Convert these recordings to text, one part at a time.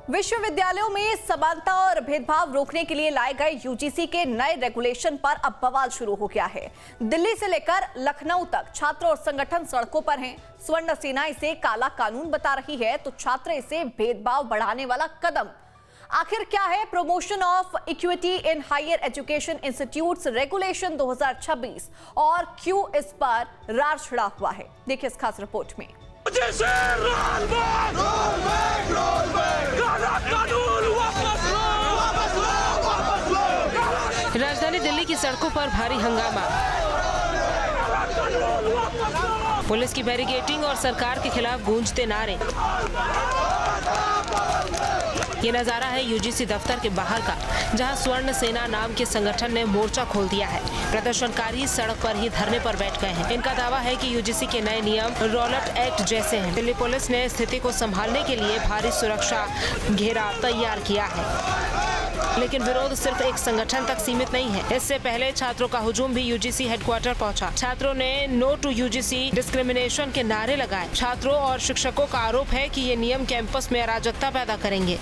विश्वविद्यालयों में समानता और भेदभाव रोकने के लिए लाए गए यूजीसी के नए रेगुलेशन पर अब बवाल शुरू हो गया है। दिल्ली से लेकर लखनऊ तक छात्र और संगठन सड़कों पर हैं। स्वर्ण सेना इसे काला कानून बता रही है तो छात्र इसे भेदभाव बढ़ाने वाला कदम। आखिर क्या है promotion of equity in higher education institutes regulation 2026 और क्यों इस पर रार छिड़ा हुआ है, देखिए इस खास रिपोर्ट में। राजधानी दिल्ली की सड़कों पर भारी हंगामा, पुलिस की बैरिकेडिंग और सरकार के खिलाफ गूंजते नारे। ये नजारा है यूजीसी दफ्तर के बाहर का, जहां स्वर्ण सेना नाम के संगठन ने मोर्चा खोल दिया है। प्रदर्शनकारी सड़क पर ही धरने पर बैठ गए हैं। इनका दावा है कि यूजीसी के नए नियम रॉलेट एक्ट जैसे हैं। दिल्ली पुलिस ने स्थिति को संभालने के लिए भारी सुरक्षा घेरा तैयार किया है, लेकिन विरोध सिर्फ एक संगठन तक सीमित नहीं है। इससे पहले छात्रों का हुजूम भी यूजीसी हेडक्वार्टर पहुंचा। छात्रों ने नो टू यूजीसी डिस्क्रिमिनेशन के नारे लगाए। छात्रों और शिक्षकों का आरोप है कि ये नियम कैंपस में अराजकता पैदा करेंगे।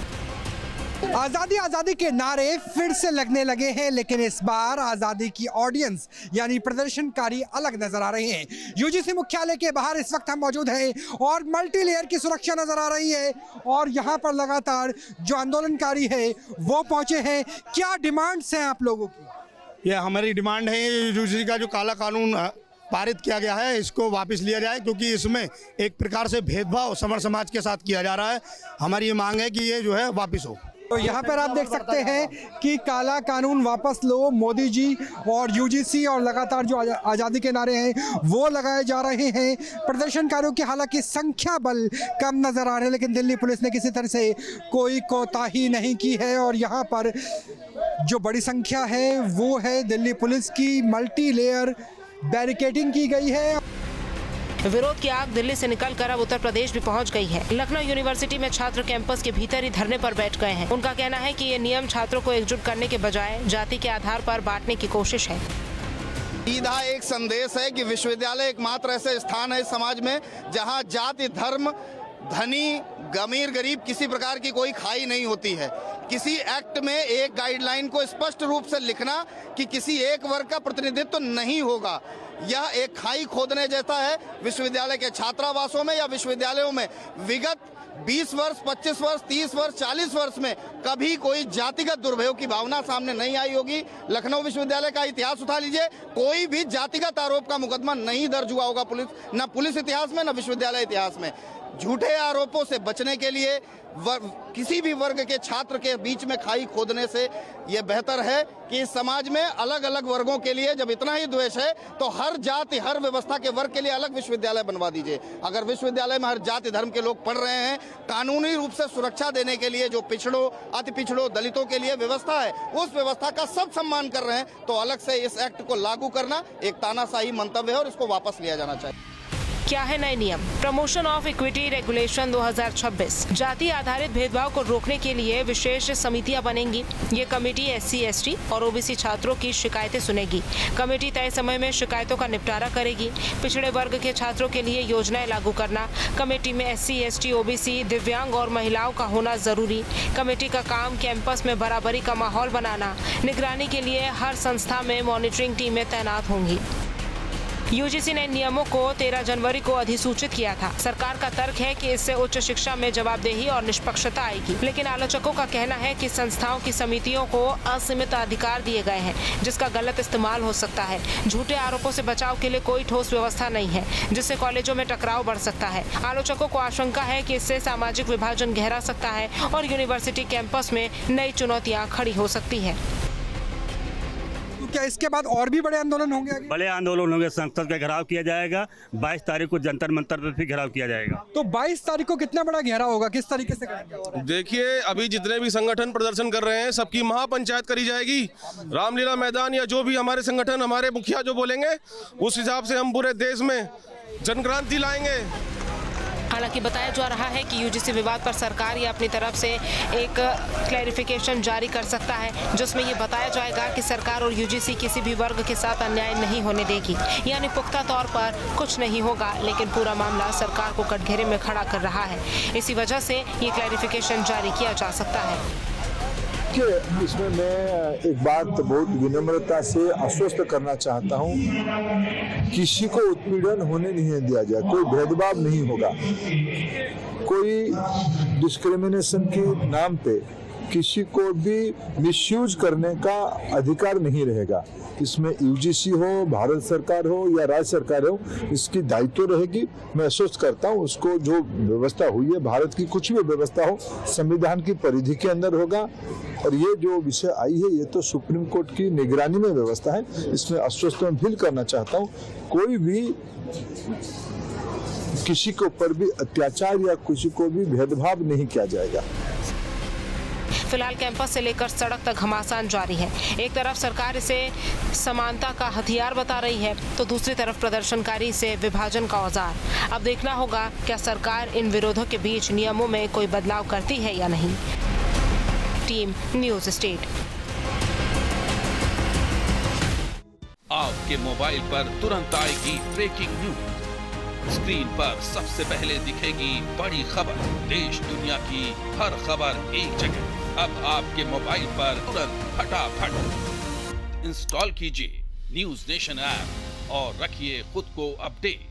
आज़ादी आज़ादी के नारे फिर से लगने लगे हैं, लेकिन इस बार आज़ादी की ऑडियंस यानी प्रदर्शनकारी अलग नजर आ रहे हैं। यूजीसी मुख्यालय के बाहर इस वक्त हम मौजूद हैं और मल्टी लेयर की सुरक्षा नजर आ रही है और यहाँ पर लगातार जो आंदोलनकारी है वो पहुंचे हैं। क्या डिमांड्स हैं आप लोगों की? ये हमारी डिमांड है, यूजीसी का जो काला कानून पारित किया गया है इसको वापस लिया जाए, क्योंकि इसमें एक प्रकार से भेदभाव समर समाज के साथ किया जा रहा है। हमारी ये मांग है कि ये जो है वापस हो। तो यहाँ पर आप देख सकते हैं कि काला कानून वापस लो, मोदी जी और यूजीसी और लगातार जो आज़ादी के नारे हैं वो लगाए जा रहे हैं। प्रदर्शनकारियों की हालांकि संख्या बल कम नज़र आ रहे हैं, लेकिन दिल्ली पुलिस ने किसी तरह से कोई कोताही नहीं की है और यहाँ पर जो बड़ी संख्या है वो है दिल्ली पुलिस की। मल्टी लेयर बैरिकेडिंग की गई है। विरोध की आग दिल्ली से निकलकर अब उत्तर प्रदेश भी पहुंच गई है। लखनऊ यूनिवर्सिटी में छात्र कैंपस के भीतर ही धरने पर बैठ गए हैं। उनका कहना है कि ये नियम छात्रों को एकजुट करने के बजाय जाति के आधार पर बांटने की कोशिश है। सीधा एक संदेश है कि विश्वविद्यालय एकमात्र ऐसे स्थान है समाज में जहां जाति, धर्म, धनी, अमीर, गरीब किसी प्रकार की कोई खाई नहीं होती है। किसी एक्ट में एक गाइडलाइन को स्पष्ट रूप से लिखना कि किसी एक वर्ग का प्रतिनिधित्व नहीं होगा, यह एक खाई खोदने जैसा है। विश्वविद्यालय के छात्रावासों में या विश्वविद्यालयों में विगत 20 वर्ष, 25 वर्ष, 30 वर्ष, 40 वर्ष में कभी कोई जातिगत दुर्भयोग की भावना सामने नहीं आई होगी। लखनऊ विश्वविद्यालय का इतिहास उठा लीजिए, कोई भी जातिगत आरोप का मुकदमा नहीं दर्ज हुआ होगा न पुलिस इतिहास में न विश्वविद्यालय इतिहास में। झूठे आरोपों से बचने के लिए किसी भी वर्ग के छात्र के बीच में खाई खोदने से यह बेहतर है कि इस समाज में अलग अलग वर्गों के लिए जब इतना ही द्वेष है तो हर जाति, हर व्यवस्था के वर्ग के लिए अलग विश्वविद्यालय बनवा दीजिए। अगर विश्वविद्यालय में हर जाति धर्म के लोग पढ़ रहे हैं, कानूनी रूप से सुरक्षा देने के लिए जो पिछड़ों, अति पिछड़ों, दलितों के लिए व्यवस्था है, उस व्यवस्था का सब सम्मान कर रहे हैं, तो अलग से इस एक्ट को लागू करना एक तानाशाही मंतव्य है और इसको वापस लिया जाना चाहिए। क्या है नए नियम? Promotion of equity regulation 2026। जाति आधारित भेदभाव को रोकने के लिए विशेष समितियां बनेंगी। ये कमेटी SC, ST और OBC छात्रों की शिकायतें सुनेगी। कमेटी तय समय में शिकायतों का निपटारा करेगी। पिछड़े वर्ग के छात्रों के लिए योजनाएं लागू करना। कमेटी में SC, ST, OBC, दिव्यांग और महिलाओं का होना जरूरी। कमेटी का काम कैंपस में बराबरी का माहौल बनाना। निगरानी के लिए हर संस्था में मॉनिटरिंग टीमें तैनात होंगी। यूजीसी ने नियमों को 13 जनवरी को अधिसूचित किया था। सरकार का तर्क है कि इससे उच्च शिक्षा में जवाबदेही और निष्पक्षता आएगी, लेकिन आलोचकों का कहना है कि संस्थाओं की समितियों को असीमित अधिकार दिए गए हैं, जिसका गलत इस्तेमाल हो सकता है। झूठे आरोपों से बचाव के लिए कोई ठोस व्यवस्था नहीं है, जिससे कॉलेजों में टकराव बढ़ सकता है। आलोचकों को आशंका है कि इससे सामाजिक विभाजन गहरा सकता है और यूनिवर्सिटी कैंपस में नई चुनौतियाँ खड़ी हो सकती है। क्या इसके बाद और भी बड़े आंदोलन होंगे? बड़े आंदोलन होंगे, संसद का घेराव किया जाएगा। 22 तारीख को जंतर मंतर पर भी घेराव किया जाएगा। तो 22 तारीख को कितना बड़ा घेराव होगा, किस तरीके से करेंगे? देखिए, अभी जितने भी संगठन प्रदर्शन कर रहे हैं सबकी महापंचायत करी जाएगी। रामलीला मैदान या जो भी हमारे संगठन, हमारे मुखिया जो बोलेंगे उस हिसाब से हम पूरे देश में जनक्रांति लाएंगे। हालांकि बताया जा रहा है कि यूजीसी विवाद पर सरकार या अपनी तरफ से एक क्लैरिफिकेशन जारी कर सकता है, जिसमें ये बताया जाएगा कि सरकार और यूजीसी किसी भी वर्ग के साथ अन्याय नहीं होने देगी, यानी पुख्ता तौर पर कुछ नहीं होगा, लेकिन पूरा मामला सरकार को कटघरे में खड़ा कर रहा है। इसी वजह से ये क्लैरिफिकेशन जारी किया जा सकता है। इसमें मैं एक बात बहुत विनम्रता से आश्वस्त करना चाहता हूं, किसी को उत्पीड़न होने नहीं दिया जाए, कोई भेदभाव नहीं होगा, कोई डिस्क्रिमिनेशन के नाम पे किसी को भी मिसयूज करने का अधिकार नहीं रहेगा। इसमें यूजीसी हो, भारत सरकार हो या राज्य सरकार हो, इसकी दायित्व रहेगी। मैं आश्वस्त करता हूँ, उसको जो व्यवस्था हुई है, भारत की कुछ भी व्यवस्था हो, संविधान की परिधि के अंदर होगा। और ये जो विषय आई है, ये तो सुप्रीम कोर्ट की निगरानी में व्यवस्था है। इसमें आश्वस्त मैं फील करना चाहता हूँ, कोई भी किसी के ऊपर भी अत्याचार या किसी को भी भेदभाव नहीं किया जाएगा। फिलहाल कैंपस से लेकर सड़क तक घमासान जारी है। एक तरफ सरकार इसे समानता का हथियार बता रही है, तो दूसरी तरफ प्रदर्शनकारी से विभाजन का औजार। अब देखना होगा क्या सरकार इन विरोधों के बीच नियमों में कोई बदलाव करती है या नहीं। Team news state. आपके मोबाइल पर तुरंत आएगी ब्रेकिंग न्यूज। स्क्रीन पर सबसे पहले दिखेगी बड़ी खबर। देश दुनिया की हर खबर एक जगह। अब आपके मोबाइल पर तुरंत फटाफट इंस्टॉल कीजिए न्यूज़ नेशन ऐप और रखिए खुद को अपडेट।